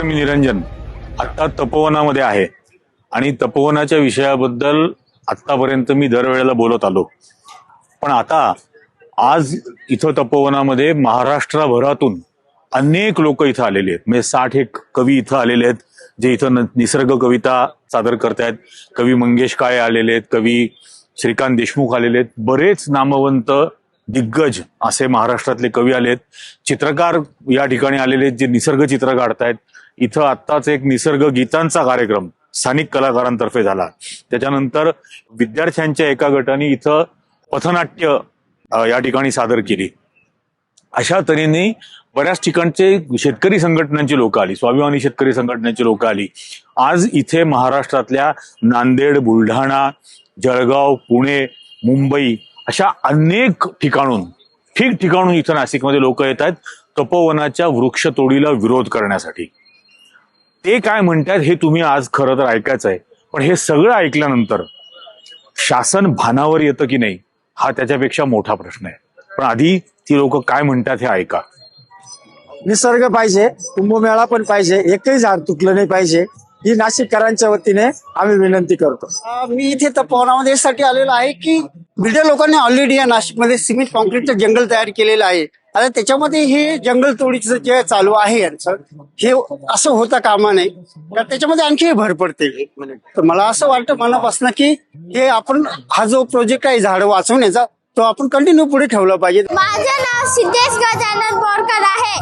मी निरंजन आत्ता तपोवनामध्ये आहे आणि तपोवनाच्या विषयाबद्दल आत्तापर्यंत मी दरवेळेला बोलत आलो, पण आता आज इथं तपोवनामध्ये महाराष्ट्रभरातून अनेक लोक इथं आलेले आहेत. म्हणजे 60 एक कवी इथं आलेले आहेत जे इथं निसर्ग कविता सादर करतायत. कवी मंगेश काळे आलेले आहेत, कवी श्रीकांत देशमुख आलेले आहेत, बरेच नामवंत दिग्गज असे महाराष्ट्रातले कवी आलेत. चित्रकार या ठिकाणी आलेले आहेत जे निसर्ग चित्र काढतायत. इथं आत्ताच एक निसर्ग गीतांचा कार्यक्रम स्थानिक कलाकारांतर्फे झाला. त्याच्यानंतर विद्यार्थ्यांच्या एका गटाने इथं पथनाट्य या ठिकाणी सादर केली. अशा तऱ्हेने बऱ्याच ठिकाणचे शेतकरी संघटनांची लोक आली, स्वाभिमानी शेतकरी संघटनेची लोक आली. आज इथे महाराष्ट्रातल्या नांदेड, बुलढाणा, जळगाव, पुणे, मुंबई अशा अनेक ठिकाणून इथं नाशिकमध्ये लोक येत आहेत तपोवनाच्या वृक्षतोडीला विरोध करण्यासाठी. ते काय म्हणतात हे तुम्ही आज खरं तर ऐकायचं आहे, पण हे सगळं ऐकल्यानंतर शासन भानावर येतं की नाही हा त्याच्यापेक्षा मोठा प्रश्न आहे. पण आधी ती लोक काय म्हणतात हे ऐका. निसर्ग पाहिजे, कुंभमेळा पण पाहिजे, एकही झाड तुटलं नाही पाहिजे ही नाशिककरांच्या वतीने आम्ही विनंती करतो. मी इथे तपोवनामध्ये यासाठी आलेलो आहे की बिल्डर लोकांनी ऑलरेडी या नाशिकमध्ये सिमेंट कॉन्क्रीटचं जंगल तयार केलेलं आहे. आता त्याच्यामध्ये हे जंगल तोडीचं जे चालू आहे यांचं हे असं होता कामा नाही, तर त्याच्यामध्ये आणखी भर पडते. तर मला असं वाटतं मनापासून की हे आपण हा जो प्रोजेक्ट आहे झाडं वाचवण्याचा तो आपण कंटिन्यू पुढे ठेवला पाहिजे. माझं नाव सिद्धेश गजानन बोरकर आहे.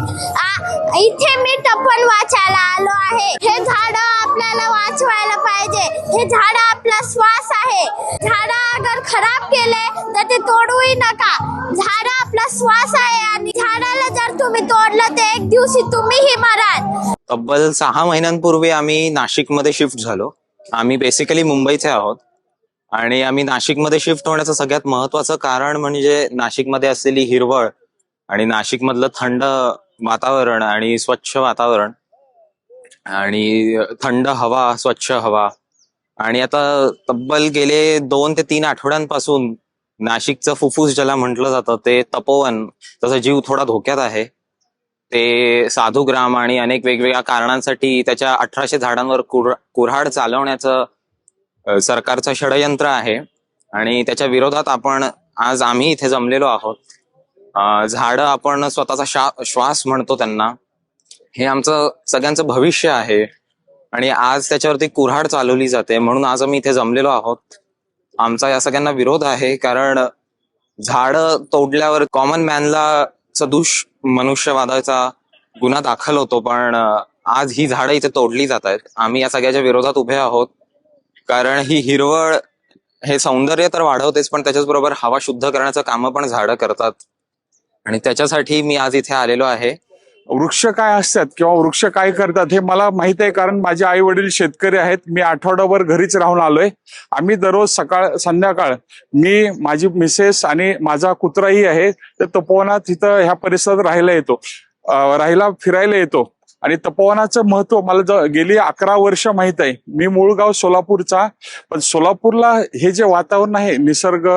इथे मी तपोवन वाचायला आलो आहे. हे झाड आपल्याला वाचवायला पाहिजे. हे झाड आपला श्वास आहे. झाड अगर खराब केले तर ते तोडूही नका. झाड आपला श्वास आहे आणि झाडाला जर तुम्ही तोडलं तर एक दिवशी तुम्हीही मराल. तब्बल 6 महिन्यांपूर्वी आम्ही नाशिकमध्ये शिफ्ट झालो. आम्ही बेसिकली मुंबईचे आहोत आणि आम्ही नाशिकमध्ये शिफ्ट होण्याचं सगळ्यात महत्वाचं कारण म्हणजे नाशिकमध्ये असलेली हिरवळ आणि नाशिकमधलं थंड वातावरण आणि स्वच्छ वातावरण आणि थंड हवा, स्वच्छ हवा. आणि आता तब्बल गेले 2 ते 3 आठवड्यांपासून नाशिकचं फुफ्फुस ज्याला म्हटलं जातं ते तपोवन, त्याचा जीव थोडा धोक्यात आहे. ते साधुग्राम आणि अनेक वेगवेगळ्या कारणांसाठी त्याच्या 1800 झाडांवर कुऱ्हाड चालवण्याचं सरकारचं षडयंत्र आहे आणि त्याच्या विरोधात आम्ही इथे जमलेलो आहोत. झाडं आपण स्वतःचा श्वास म्हणतो त्यांना, हे आमचं सगळ्यांचं भविष्य आहे आणि आज त्याच्यावरती कुऱ्हाड चालवली जाते. म्हणून आज आम्ही इथे जमलेलो आहोत. आमचा या सगळ्यांना विरोध आहे कारण झाडं तोडल्यावर कॉमन मॅनला सदोष मनुष्यवादाचा गुन्हा दाखल होतो, पण आज ही झाडं इथे तोडली जात आहेत. आम्ही या सगळ्याच्या विरोधात उभे आहोत कारण ही हिरवळ हे सौंदर्य तर वाढवतेच, पण त्याच्याचबरोबर हवा शुद्ध करण्याचं काम पण झाडं करतात आणि त्याच्यासाठी मी आज इथे आलेलो आहे. वृक्ष काय असतात किंवा वृक्ष काय करतात हे मला माहित आहे कारण माझे आई वडील शेतकरी आहेत. मी आठवडाभर घरीच राहून आलोय. आम्ही दररोज सकाळ संध्याकाळ मी, माझी मिसेस आणि माझा कुत्राही आहे तर तपोवनात तिथं ह्या परिसरात फिरायला येतो आणि तपोवनाचं महत्व मला गेली 11 वर्ष माहित आहे. मी मूळ गाव सोलापूरचा, पण सोलापूरला हे जे वातावरण आहे निसर्ग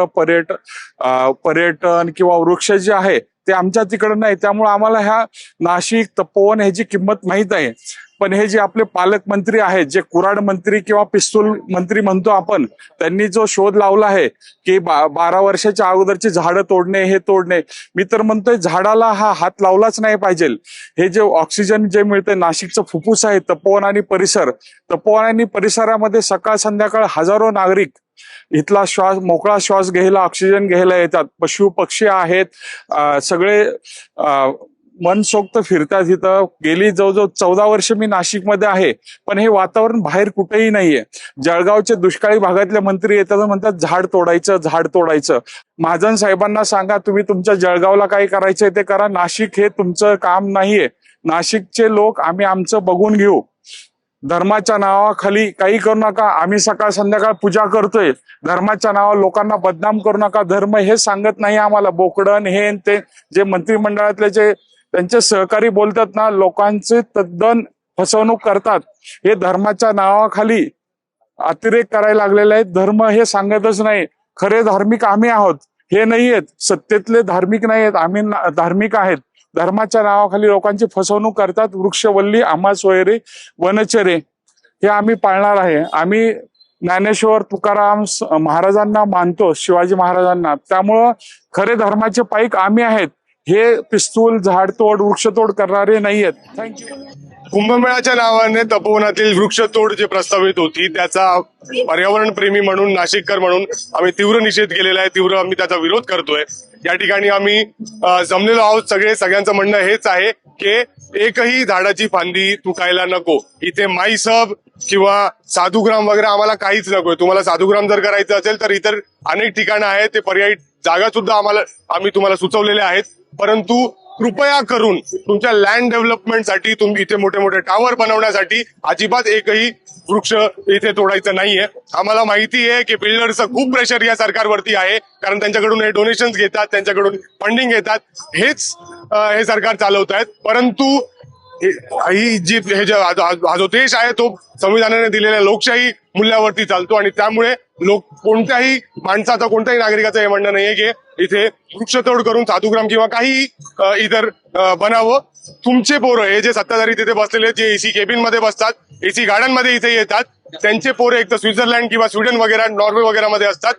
पर्यटन किंवा वृक्ष जे आहे ते आमच्या तिकडे नाही. त्यामुळे आम्हाला ह्या नाशिक तपोवन ह्याची किंमत माहित आहे. पण हे जे आपले पालकमंत्री आहेत, जे कुऱ्हाड मंत्री किंवा पिस्तूल मंत्री म्हणतो आपण, त्यांनी जो शोध लावला आहे की 12 वर्षाच्या अगोदरची झाडं तोडणे, हे तोडणे, मी तर म्हणतोय झाडाला हा हात लावलाच नाही पाहिजे. हे जे ऑक्सिजन जे मिळते, नाशिकचं फुफ्फुस आहे तपोवन आणि परिसरामध्ये सकाळ संध्याकाळ हजारो नागरिक इथला मोकळा श्वास घ्यायला, ऑक्सिजन घ्यायला येतात. पशु पक्षी आहेत, सगळे मनसोक्त फिरतात इथं. गेली जवळजवळ 14 वर्ष मी नाशिकमध्ये आहे, पण हे वातावरण बाहेर कुठेही नाहीये. जळगावचे दुष्काळी भागातले मंत्री येतात म्हणतात झाड तोडायचं. महाजन साहेबांना सांगा तुम्ही तुमच्या जळगावला काय करायचंय ते करा, नाशिक हे तुमचं काम नाहीये. नाशिकचे लोक आम्ही आमचं बघून घेऊ. धर्माच्या नावाखाली काही करू नका. आम्ही सकाळ संध्याकाळ पूजा करतोय. धर्माच्या नावावर लोकांना बदनाम करू नका. धर्म हे सांगत नाही आम्हाला. बोकडण हे ते जे मंत्रिमंडळातले जे त्यांचे सहकारी बोलतात ना, लोकांचे तद्दन फसवणूक करतात. हे धर्माच्या नावाखाली अतिरेक करायला लागलेले आहेत. धर्म हे सांगतच नाही. खरे धार्मिक आम्ही आहोत, हे नाहीयेत. सत्तेतले धार्मिक नाहीयेत, आम्ही धार्मिक आहेत. धर्माच्या नावाखाली लोकांची फसवणूक करतात. वृक्षवल्ली आम्हा सोयरे वनचरे हे आम्ही पाळणार आहे. आम्ही ज्ञानेश्वर तुकाराम महाराजांना मानतो, शिवाजी महाराजांना. त्यामुळं खरे धर्माचे पाईक आम्ही आहेत. हे पिस्तूल, झाडतोड, वृक्षतोड करणारे नाही आहेत. थँक्यू. कुंभमेळ्याच्या नावाने तपोवनातील वृक्षतोड जे प्रस्तावित होती त्याचा पर्यावरण प्रेमी म्हणून, नाशिककर म्हणून आम्ही तीव्र निषेध केलेला आहे. तीव्र आम्ही त्याचा विरोध करतोय. या ठिकाणी आम्ही जमलेलो आहोत सगळ्यांचं म्हणणं हेच आहे की एकही झाडाची फांदी तुटायला नको. इथे माईसब किंवा साधुग्राम वगैरे आम्हाला काहीच नकोय. तुम्हाला साधुग्राम जर करायचं असेल तर इतर अनेक ठिकाणं आहेत, ते पर्यायी जागा सुद्धा आम्ही तुम्हाला सुचवलेल्या आहेत. परंतु कृपया करून तुमच्या लँड डेव्हलपमेंटसाठी, तुम्ही इथे मोठे मोठे टावर बनवण्यासाठी अजिबात एकही वृक्ष इथे तोडायचं नाहीये. आम्हाला माहिती आहे की बिल्डरचं खूप प्रेशर या सरकारवरती आहे, कारण त्यांच्याकडून हे डोनेशन्स घेतात, त्यांच्याकडून फंडिंग घेतात, हेच हे सरकार चालवत आहेत. परंतु हा जो देश आहे तो संविधानाने दिलेल्या लोकशाही मूल्यावरती चालतो आणि त्यामुळे कोणत्याही माणसाचं, कोणत्याही नागरिकाचं हे म्हणणं नाहीये की इथे वृक्षतोड करून साधुग्राम किंवा काही इतर बनावं. तुमचे पोरं हे जे सत्ताधारी तिथे बसलेले, जे एसी केबिन मध्ये बसतात, एसी गार्डनमध्ये इथे येतात, त्यांचे पोरं एक तर स्वित्झर्लंड किंवा स्वीडन वगैरे, नॉर्वे वगैरे मध्ये असतात.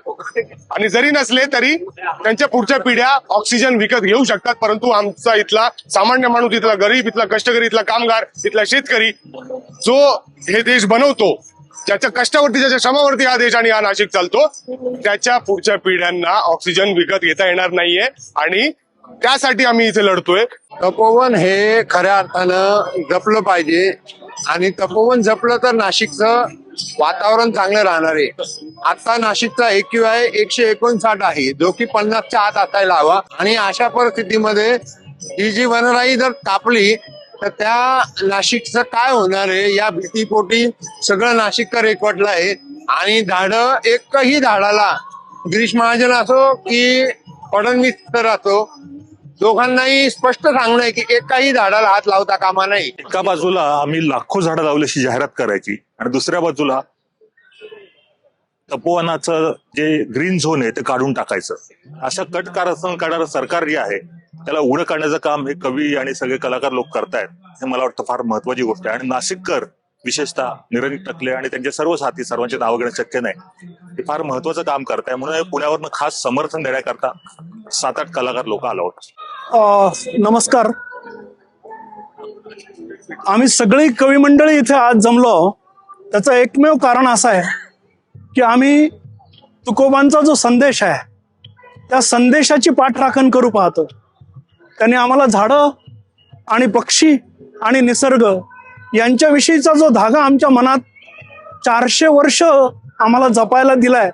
आणि जरी नसले तरी त्यांच्या पुढच्या पिढ्या ऑक्सिजन विकत घेऊ शकतात. परंतु आमचा इथला सामान्य माणूस, इथला गरीब, इथला कष्टकरी, इथला कामगार, इथला शेतकरी जो हे देश बनवतो, ज्याच्या कष्टावरती, ज्याच्या श्रमावरती हा देश आणि हा नाशिक चालतो, त्याच्या पुढच्या पिढ्यांना ऑक्सिजन विकत घेता येणार नाहीये आणि त्यासाठी आम्ही इथे लढतोय. तपोवन हे खऱ्या अर्थानं जपलं पाहिजे आणि तपोवन जपलं तर नाशिकचं वातावरण चांगलं राहणार आहे. आता नाशिकचा AQI 159 आहे, जो की 50च्या आत असायला हवा. आणि अशा परिस्थितीमध्ये ही जी वनराई जर कापली तर त्या नाशिकचं काय होणार आहे या भीतीपोटी सगळं नाशिककर एकवटलं आहे. आणि झाडं, एकही झाडाला, गिरीश महाजन असो की फडणवीस सर असो, दोघांनाही स्पष्ट सांगणं आहे की एकाही झाडाला हात लावता कामा नाही. एका बाजूला आम्ही लाखो झाडं लावल्याची जाहिरात करायची आणि दुसऱ्या बाजूला तपोवनाचं जे ग्रीन झोन आहे ते काढून टाकायचं. अशा कट कारस्थान काढणारं सरकार जे आहे त्याला उघडं काढण्याचं काम हे कवी आणि सगळे कलाकार लोक करतायत. हे मला वाटतं फार महत्वाची गोष्ट आहे. आणि नाशिककर विशेषतः निरंजन टकले आणि त्यांचे सर्व साथी, सर्वांचे नाव घेणं शक्य नाही, हे फार महत्वाचं काम करताय. म्हणून पुण्यावरनं खास समर्थन देण्याकरता 7-8 कलाकार लोक आलो आहोत. नमस्कार. आम्ही सगळी कवी मंडळी इथे आज जमलो, त्याचं एकमेव कारण असं आहे की आम्ही तुकोबांचा जो संदेश आहे त्या संदेशाची पाठराखण करू पाहतो. त्यांनी आम्हाला झाडं आणि पक्षी आणि निसर्ग यांच्याविषयीचा जो धागा आमच्या मनात 400 वर्ष आम्हाला जपायला दिलाय,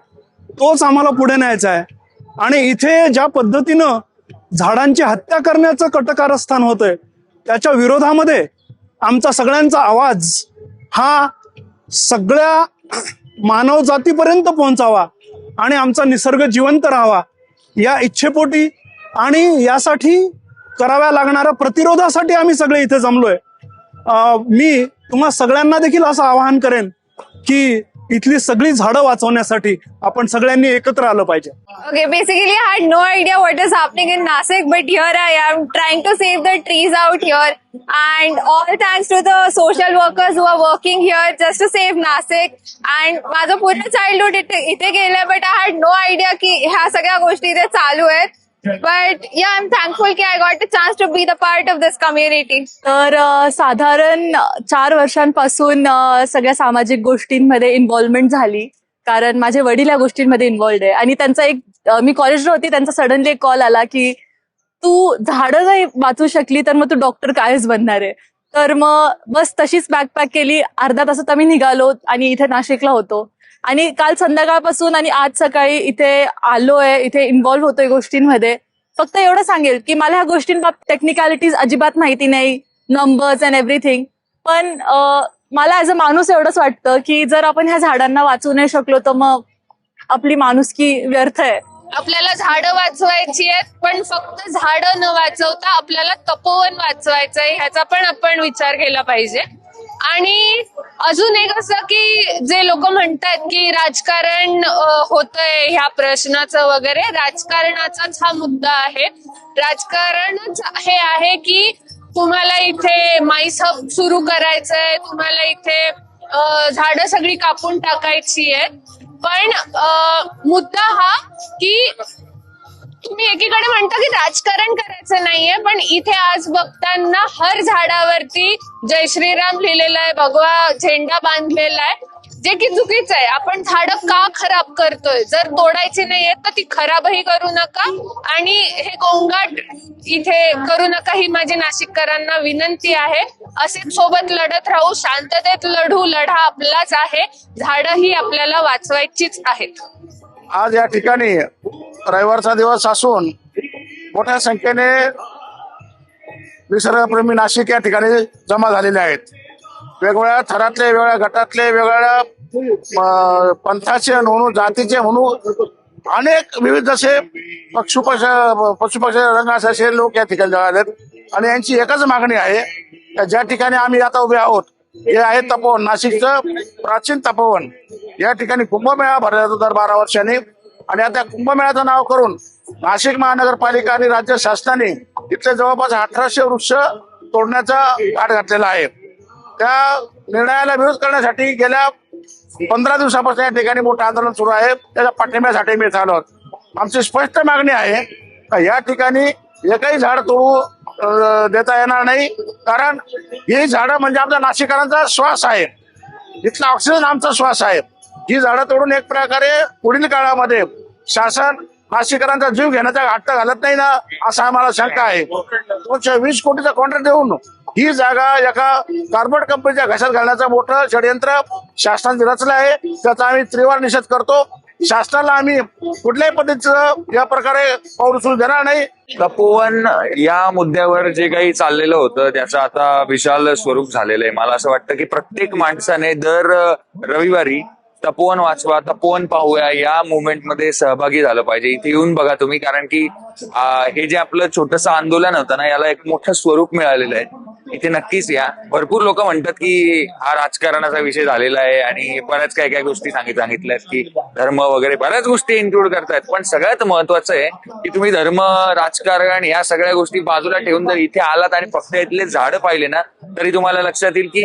तोच आम्हाला पुढे न्यायचा आहे. आणि इथे ज्या पद्धतीनं झाडांची हत्या करण्याचं कटकारस्थान होतंय त्याच्या विरोधामध्ये आमचा सगळ्यांचा आवाज हा सगळ्या मानव जातीपर्यंत पोहोचावा आणि आमचा निसर्ग जिवंत राहावा या इच्छेपोटी आणि यासाठी कराव्या लागणाऱ्या प्रतिरोधासाठी आम्ही सगळे इथे जमलोय. मी तुम्हा सगळ्यांना देखील असं आवाहन करेन की इथली सगळी झाडं वाचवण्यासाठी आपण सगळ्यांनी एकत्र आलं पाहिजे. Okay, basically I had no idea what is happening in Nashik, but here I am trying to save the trees out here, and all thanks to the social workers who are working here just to save Nashik. And माझं पूर्ण childhood इथे गेलं, but I had no idea की ह्या सगळ्या गोष्टी इथे चालू आहेत. But yeah, I'm thankful कि I got a chance to be the part of this community. तर साधारण 4 वर्षांपासून सगळ्या सामाजिक गोष्टींमध्ये इन्व्हॉल्वमेंट झाली, कारण माझे वडील या गोष्टींमध्ये इन्व्हॉल्ड आहे. आणि त्यांचा मी कॉलेजला होती, त्यांचा सडनली एक कॉल आला की तू झाडं नाही वाचू शकली तर मग तू डॉक्टर कायच बनणार आहे. तर मग बस तशीच बॅकपॅक केली, अर्धा तासात आम्ही निघालो आणि इथे नाशिकला होतो. आणि काल संध्याकाळपासून आणि आज सकाळी इथे आलोय, इथे इन्व्हॉल्व्ह होतोय गोष्टींमध्ये. फक्त एवढं सांगेल की मला ह्या गोष्टींबाबत टेक्निकॅलिटीज अजिबात माहिती नाही, नंबर्स अँड एव्हरीथिंग. पण मला ऍज अ माणूस एवढंच वाटतं की जर आपण ह्या झाडांना वाचवू नाही शकलो तर मग आपली माणुसकी व्यर्थ आहे. आपल्याला झाडं वाचवायची आहेत, पण फक्त झाडं न वाचवता आपल्याला तपोवन वाचवायचंय ह्याचा पण आपण विचार केला पाहिजे. आणि अजून एक असं की जे लोक म्हणतात की राजकारण होतंय ह्या प्रश्नाचं वगैरे, राजकारणाचाच हा मुद्दा आहे. राजकारणच हे आहे की तुम्हाला इथे माईस हब सुरू करायचंय, तुम्हाला इथे झाडं सगळी कापून टाकायची आहेत. पण मुद्दा हा की तुम्ही एकीकडे म्हणता की राजकारण करायचं नाहीये, पण इथे आज बघताना हर झाडावरती जय श्रीराम लिहिलेलं आहे, भगवा झेंडा बांधलेला आहे, जे की चुकीचं आहे. आपण झाडं का खराब करतोय? जर तोडायची नाहीये तर ती खराबही करू नका आणि हे गोंगाट इथे करू नका, ही माझी नाशिककरांना विनंती आहे. असेच सोबत लढत राहू, शांततेत लढू, लढा आपलाच आहे, झाडं ही आपल्याला वाचवायचीच आहेत. आज या ठिकाणी रविवारचा दिवस असून मोठ्या संख्येने निसर्गप्रेमी नाशिक या ठिकाणी जमा झालेले आहेत. वेगवेगळ्या थरातले, वेगवेगळ्या गटातले, वेगवेगळ्या पंथाचे म्हणून, जातीचे म्हणून अनेक विविध असे पशुपक्षी रंगाचे असे लोक या ठिकाणी जमा आहेत. आणि यांची एकच मागणी आहे की ज्या ठिकाणी आम्ही आता उभे आहोत हे आहे तपोवन, नाशिकचं प्राचीन तपोवन. या ठिकाणी कुंभमेळा भरला जातो दर 12 वर्षांनी. आणि आता कुंभमेळ्याचं नाव करून नाशिक महानगरपालिका आणि राज्य शासनाने इथले जवळपास 1800 वृक्ष तोडण्याचा घाट घातलेला आहे. त्या निर्णयाला विरोध करण्यासाठी गेल्या 15 दिवसापासून या ठिकाणी मोठं आंदोलन सुरू आहे. त्याच्या पाठिंब्यासाठी मी आलो. आमची स्पष्ट मागणी आहे की या ठिकाणी एकही झाड तोडू देता येणार नाही, कारण ही झाडं म्हणजे आमच्या नाशिककरांचा श्वास आहे, इथला ऑक्सिजन आमचा श्वास आहे. ही झाडं तोडून एक प्रकारे पुढील काळामध्ये शासन नाशिककरांचा जीव घेण्याचा घाट घालत नाही ना, असा आम्हाला शंका आहे. 220 कोटीचा कॉन्ट्रॅक्ट देऊन ही जागा एका कार्बोरेट कंपनीच्या घशात घालण्याचं मोठं षडयंत्र शासनाने रचलं आहे. त्याचा आम्ही तीव्र निषेध करतो. शासनाला आम्ही कुठल्याही पद्धतीचं या प्रकारे पाऊल उचलू देणार नाही. तपोवन या मुद्द्यावर जे काही चाललेलं होतं त्याचं आता विशाल स्वरूप झालेलं आहे. मला असं वाटतं की प्रत्येक माणसाने दर रविवारी तपोवन वाचवा, तपोवन पाहूया या मुवमेंटमध्ये सहभागी झालं पाहिजे. इथे येऊन बघा तुम्ही, कारण की हे जे आपलं छोटंसं आंदोलन होतं ना, याला एक मोठं स्वरूप मिळालेलं आहे. इथे नक्कीच या. भरपूर लोक म्हणतात की हा राजकारणाचा विषय झालेला आहे आणि बऱ्याच काय काय गोष्टी सांगितल्यात की धर्म वगैरे बऱ्याच गोष्टी इन्क्लूड करतायत. पण सगळ्यात महत्वाचं आहे की तुम्ही धर्म, राजकारण या सगळ्या गोष्टी बाजूला ठेवून जर इथे आलात आणि फक्त इथले झाडं पाहिले ना, तरी तुम्हाला लक्षात येईल की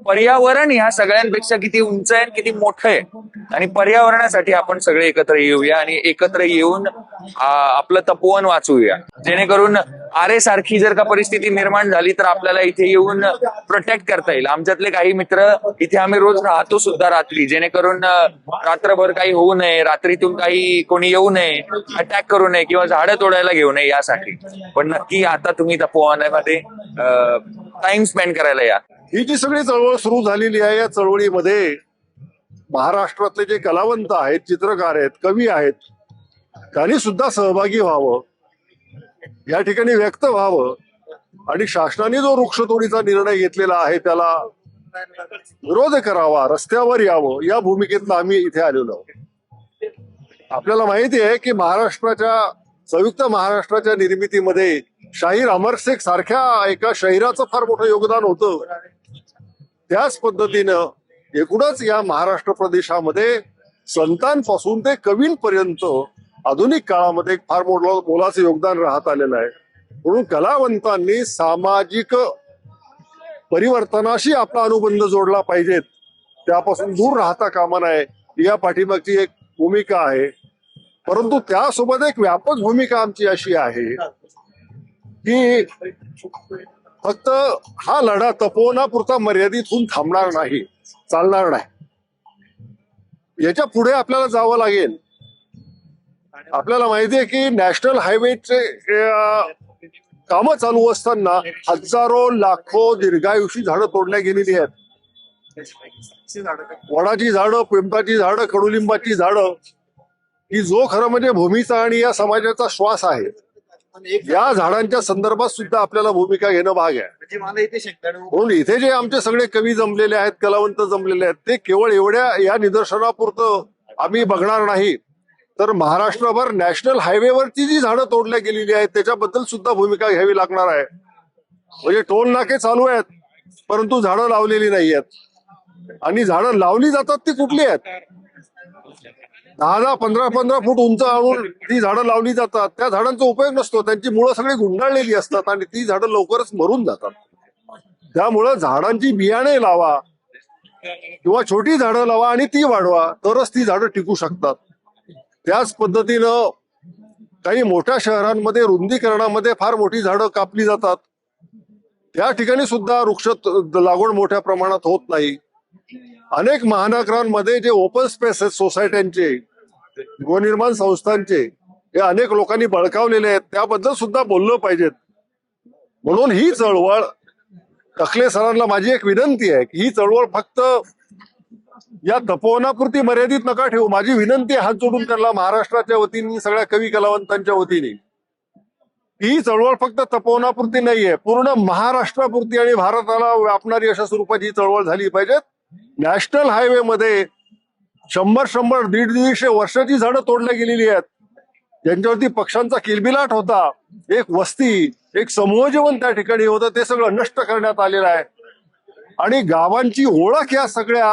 पर्यावरण ह्या सगळ्यांपेक्षा किती उंच आहे, किती मोठं आहे. आणि पर्यावरणासाठी आपण सगळे एकत्र येऊया आणि एकत्र येऊन आपलं तपोवन वाचवूया, जेणेकरून आरे सारखी जर का परिस्थिती निर्माण झाली तर आपल्याला इथे येऊन प्रोटेक्ट करता येईल. आमच्यातले काही मित्र इथे आम्ही रोज राहतो सुद्धा रात्री, जेणेकरून रात्रभर काही होऊ नये, रात्रीतून काही कोणी येऊ नये, अटॅक करू नये किंवा झाडं तोडायला घेऊ नये यासाठी. पण नक्की आता तुम्ही तपोवनामध्ये टाइम स्पेंड करायला या. ही जी सगळी चळवळ सुरू झालेली आहे, या चळवळीमध्ये महाराष्ट्रातले जे कलावंत आहेत, चित्रकार आहेत, कवी आहेत, त्यांनी सुद्धा सहभागी व्हावं, या ठिकाणी व्यक्त व्हावं आणि शासनाने जो वृक्षतोडीचा निर्णय घेतलेला आहे त्याला विरोध करावा, रस्त्यावर यावं, या भूमिकेतनं आम्ही इथे आलेलो आहोत. आपल्याला माहिती आहे की संयुक्त महाराष्ट्राच्या निर्मितीमध्ये शाहीर अमर शेख सारख्या एका शाहिराचं फार मोठं योगदान होतं. त्याच पद्धतीनं एकूणच या महाराष्ट्र प्रदेशामध्ये संतांपासून ते कवींपर्यंत आधुनिक काळामध्ये फार मोलाचं योगदान राहत आलेलं आहे. म्हणून कलावंतांनी सामाजिक परिवर्तनाशी आपला अनुबंध जोडला पाहिजेत, त्यापासून दूर राहता कामा नये, या पाठीमागची एक भूमिका आहे. परंतु त्यासोबत एक व्यापक भूमिका आमची अशी आहे की फक्त हा लढा तपोवनापुरता मर्यादित होऊन थांबणार नाही, चालणार नाही. याच्या पुढे आपल्याला जावं लागेल. आपल्याला माहिती आहे की नॅशनल हायवेचे कामं चालू असताना हजारो लाखो दीर्घायुषी झाडं तोडल्या गेलेली आहेत. वडाची झाडं, पिंपळाची झाडं, कडुलिंबाची झाडं, ही जो खरं म्हणजे भूमीचा आणि या समाजाचा श्वास आहे, या झाडांच्या संदर्भात सुद्धा आपल्याला भूमिका घेणं भाग आहे. म्हणून इथे जे आमचे सगळे कवी जमलेले आहेत, कलावंत जमलेले आहेत, ते केवळ एवढ्या या निदर्शनापुरतं आम्ही बघणार नाही, तर महाराष्ट्रभर नॅशनल हायवेवरची जी झाडं तोडल्या गेलेली आहेत त्याच्याबद्दल सुद्धा भूमिका घ्यावी लागणार आहे. म्हणजे टोल नाके चालू आहेत, परंतु झाडं लावलेली नाही आहेत. आणि झाडं लावली जातात ती कुठली आहेत? 10-15 फूट उंच आणून ती झाडं लावली जातात. त्या झाडांचा उपयोग नसतो, त्यांची मुळं सगळी गुंडाळलेली असतात आणि ती झाडं लवकरच मरून जातात. त्यामुळं झाडांची बियाणे लावा किंवा छोटी झाडं लावा आणि ती वाढवा, तरच ती झाडं टिकू शकतात. त्याच पद्धतीनं काही मोठ्या शहरांमध्ये रुंदीकरणामध्ये फार मोठी झाडं कापली जातात. त्या ठिकाणी सुद्धा वृक्ष लागवड मोठ्या प्रमाणात होत नाही. अनेक महानगरांमध्ये जे ओपन स्पेस आहेत सोसायट्यांचे, गृहनिर्माण संस्थांचे, हे अनेक लोकांनी बळकावलेले आहेत. त्याबद्दल सुद्धा बोललं पाहिजेत. म्हणून ही चळवळ, टकले सरांना माझी एक विनंती आहे की ही चळवळ फक्त या तपोवनापुरती मर्यादित नका ठेवू. माझी विनंती हात जोडून त्यांना महाराष्ट्राच्या वतीने, सगळ्या कवी कलावंतांच्या वतीने, ही चळवळ फक्त तपोवनापुरती नाहीये, पूर्ण महाराष्ट्रापुरती आणि भारताला व्यापणारी अशा स्वरूपाची ही चळवळ झाली पाहिजे. नॅशनल हायवे मध्ये 100-100, 150 वर्षाची झाडं तोडल्या गेलेली आहेत, ज्यांच्यावरती पक्ष्यांचा किलबिलाट होता. एक वस्ती, एक समूह जीवन त्या ठिकाणी होतं, ते सगळं नष्ट करण्यात आलेलं आहे. आणि गावांची ओळख या सगळ्या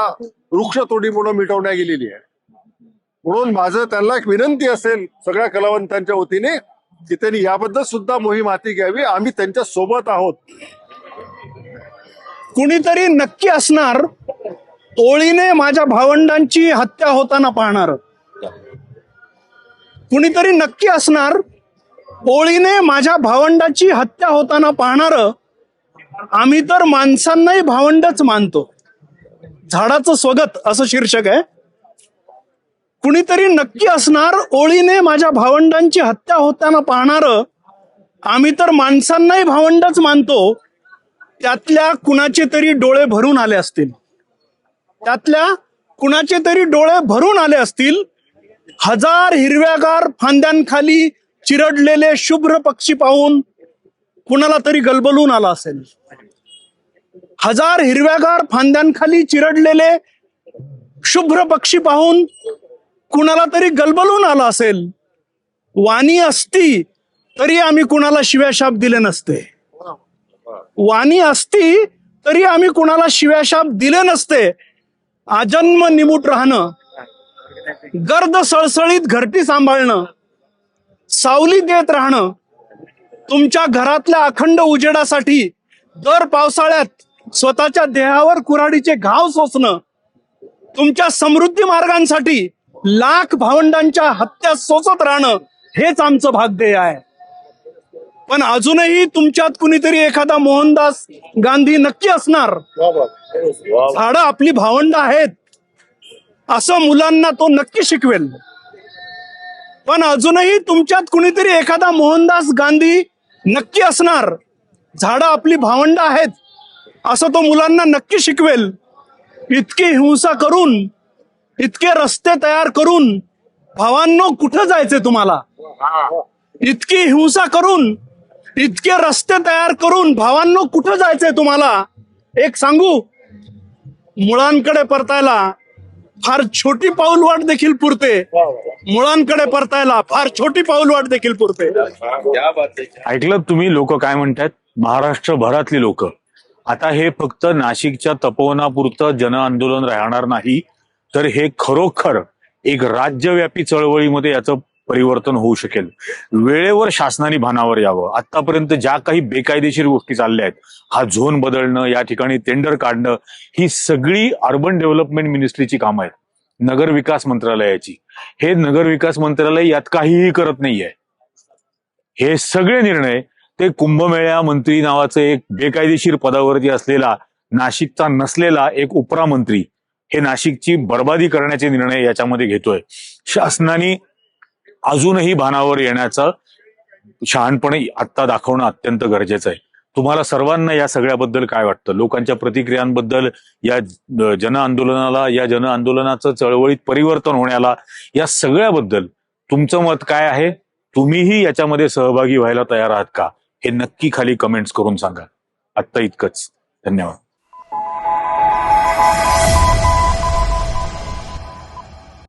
वृक्षतोडीमुळे मिटवण्यात गेलेली आहे. म्हणून माझं त्यांना एक विनंती असेल सगळ्या कलावंतांच्या वतीने की त्यांनी याबद्दल सुद्धा मोहीम हाती घ्यावी. आम्ही त्यांच्या सोबत आहोत. कुणीतरी नक्की असणार ओळीने माझ्या भावंडांची हत्या होताना पाहणार. कुणीतरी नक्की असणार ओळीने माझ्या भावंडाची हत्या होताना पाहणार. आम्ही तर माणसांनाही भावंडच मानतो. झाडाचं स्वगत असं शीर्षक आहे. कुणीतरी नक्की असणार ओळीने माझ्या भावंडांची हत्या होताना पाहणार. आम्ही तर माणसांनाही भावंडच मानतो. त्यातल्या कुणाचे तरी डोळे भरून आले असतील. त्यातल्या कुणाचे तरी डोळे भरून आले असतील. 1000 हिरव्यागार फांद्यांखाली चिरडलेले शुभ्र पक्षी पाहून कुणाला तरी गलबलून आला असेल. 1000 हिरव्यागार फांद्यांखाली चिरडलेले शुभ्र पक्षी पाहून कुणाला तरी गलबलून आला असेल. वाणी असती तरी आम्ही कुणाला शिव्याशाप दिले नसते. वाणी असती तरी आम्ही कुणाला शिव्याशाप दिले नसते. आजन्म निमूट राहणं, गर्द सळसळीत घरटी सांभाळणं, सावली देत राहणं, तुमच्या घरातल्या अखंड उजेडासाठी दर पावसाळ्यात स्वतःच्या देहावर कुऱ्हाडीचे घाव सोसणं, तुमच्या समृद्धी मार्गांसाठी लाख भावंडांच्या हत्या सोसत राहणं, हेच आमचं भागध्येय आहे. पण अजूनही तुमच्यात कुणीतरी एखादा मोहनदास गांधी नक्की असणार. झाडं आपली भावंड आहेत असं मुलांना तो नक्की शिकवेल. पण अजूनही तुमच्यात कुणीतरी एखादा मोहनदास गांधी नक्की असणार. झाडं आपली भावंड आहेत असं तो मुलांना नक्की शिकवेल. इतकी हिंसा करून, इतके रस्ते तयार करून भावांनो कुठं जायचंय तुम्हाला? इतकी हिंसा करून, इतके रस्ते तयार करून भावांनो कुठं जायचंय तुम्हाला? एक सांगू, मुळांकडे परतायला फार छोटी पाऊलवाट देखील पुरते. मुळांकडे परतायला फार छोटी पाऊलवाट देखील पुरते. ऐकलं तुम्ही लोक काय म्हणतात? महाराष्ट्रभरातली लोक. आता हे फक्त नाशिकच्या तपोवनापुरतं जन आंदोलन राहणार नाही, तर हे खरोखर एक राज्यव्यापी चळवळीमध्ये याचं परिवर्तन होऊ शकेल. वेळेवर शासनाने भानावर यावं. आतापर्यंत ज्या काही बेकायदेशीर गोष्टी चालल्या आहेत, हा झोन बदलणं, या ठिकाणी टेंडर काढणं, ही सगळी अर्बन डेव्हलपमेंट मिनिस्ट्रीची कामं आहेत, नगर विकास मंत्रालयाची. हे नगर विकास मंत्रालय यात काहीही करत नाहीये. हे सगळे निर्णय ते कुंभमेळा मंत्री नावाचं एक बेकायदेशीर पदावरती असलेला, नाशिकचा नसलेला एक उपरा मंत्री, हे नाशिकची बर्बादी करण्याचे निर्णय याच्यामध्ये घेतोय. शासनाने अजूनही भानावर येण्याचं शहाणपणे आत्ता दाखवणं अत्यंत गरजेचं आहे. तुम्हाला सर्वांना या सगळ्याबद्दल काय वाटतं? लोकांच्या प्रतिक्रियांबद्दल, या जन आंदोलनाला, या जन आंदोलनाचं चळवळीत परिवर्तन होण्याला, या सगळ्याबद्दल तुमचं मत काय आहे? तुम्हीही याच्यामध्ये सहभागी व्हायला तयार आहात का? हे नक्की खाली कमेंट्स करून सांगा. आत्ता इतकंच. धन्यवाद.